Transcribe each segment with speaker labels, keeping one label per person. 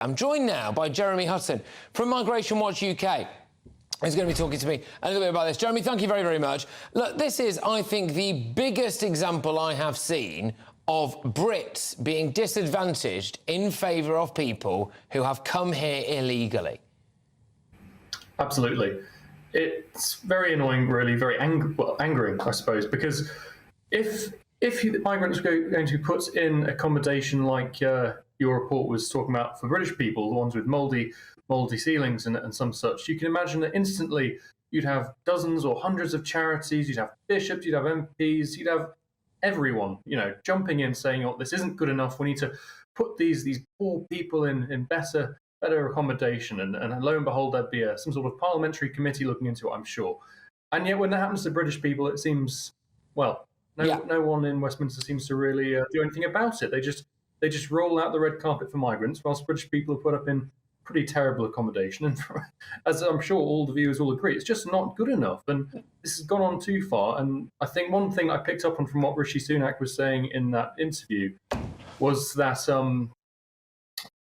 Speaker 1: I'm joined now by Jeremy Hutton from Migration Watch UK. He's going to be talking to me a little bit about this. Jeremy, thank you very, very much. Look, this is, I think, the biggest example I have seen of Brits being disadvantaged in favour of people who have come here illegally.
Speaker 2: Absolutely. It's very annoying, really, very angering, I suppose, because if migrants are going to be put in accommodation like your report was talking about for British people, the ones with mouldy ceilings and some such, you can imagine that instantly you'd have dozens or hundreds of charities, you'd have bishops, you'd have MPs, you'd have everyone, jumping in saying, "Oh, this isn't good enough. We need to put these poor people in better accommodation." And lo and behold, there'd be some sort of parliamentary committee looking into it, I'm sure. And yet, when that happens to British people, it seems, well, no one in Westminster seems to really do anything about it. They just roll out the red carpet for migrants, whilst British people are put up in pretty terrible accommodation. And as I'm sure all the viewers will agree, it's just not good enough. And this has gone on too far. And I think one thing I picked up on from what Rishi Sunak was saying in that interview was that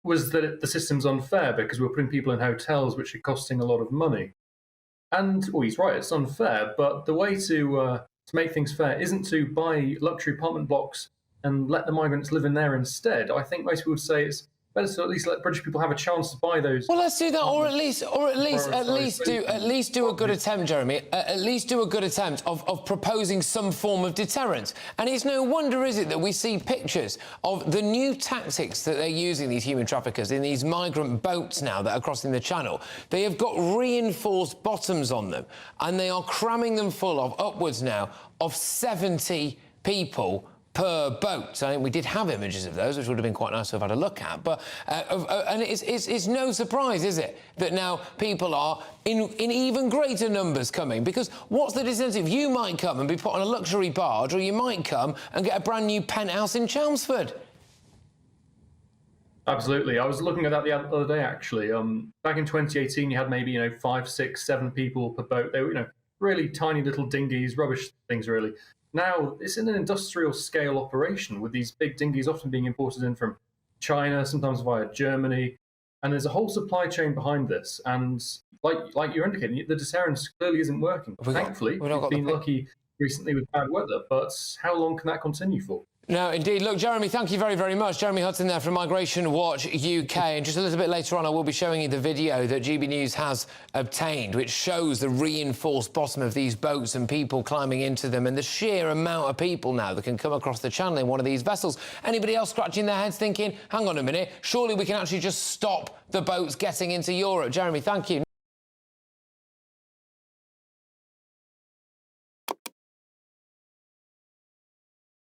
Speaker 2: the system's unfair because we're putting people in hotels which are costing a lot of money. And well, he's right, it's unfair. But the way to make things fair isn't to buy luxury apartment blocks and let the migrants live in there instead. I think most people would say it's better to at least let British people have a chance to buy those.
Speaker 1: Well, let's do that, or at least do a good attempt, Jeremy. At least do a good attempt of proposing some form of deterrent. And it's no wonder, is it, that we see pictures of the new tactics that they're using, these human traffickers, in these migrant boats now that are crossing the Channel. They have got reinforced bottoms on them, and they are cramming them full of upwards now of 70 people per boat. I think we did have images of those, which would have been quite nice to have had a look at. But and it's no surprise, is it, that now people are in even greater numbers coming? Because what's the disincentive? You might come and be put on a luxury barge, or you might come and get a brand new penthouse in Chelmsford.
Speaker 2: Absolutely. I was looking at that the other day, actually. Back in 2018, you had maybe 5, 6, 7 people per boat. They were really tiny little dinghies, rubbish things, really. Now, it's in an industrial scale operation with these big dinghies often being imported in from China, sometimes via Germany. And there's a whole supply chain behind this. And like you're indicating, the deterrence clearly isn't working. Thankfully, we've been lucky recently with bad weather, but how long can that continue for?
Speaker 1: No, indeed. Look, Jeremy, thank you very, very much. Jeremy Hutton there from Migration Watch UK. And just a little bit later on, I will be showing you the video that GB News has obtained, which shows the reinforced bottom of these boats and people climbing into them and the sheer amount of people now that can come across the channel in one of these vessels. Anybody else scratching their heads thinking, hang on a minute, surely we can actually just stop the boats getting into Europe? Jeremy, thank you.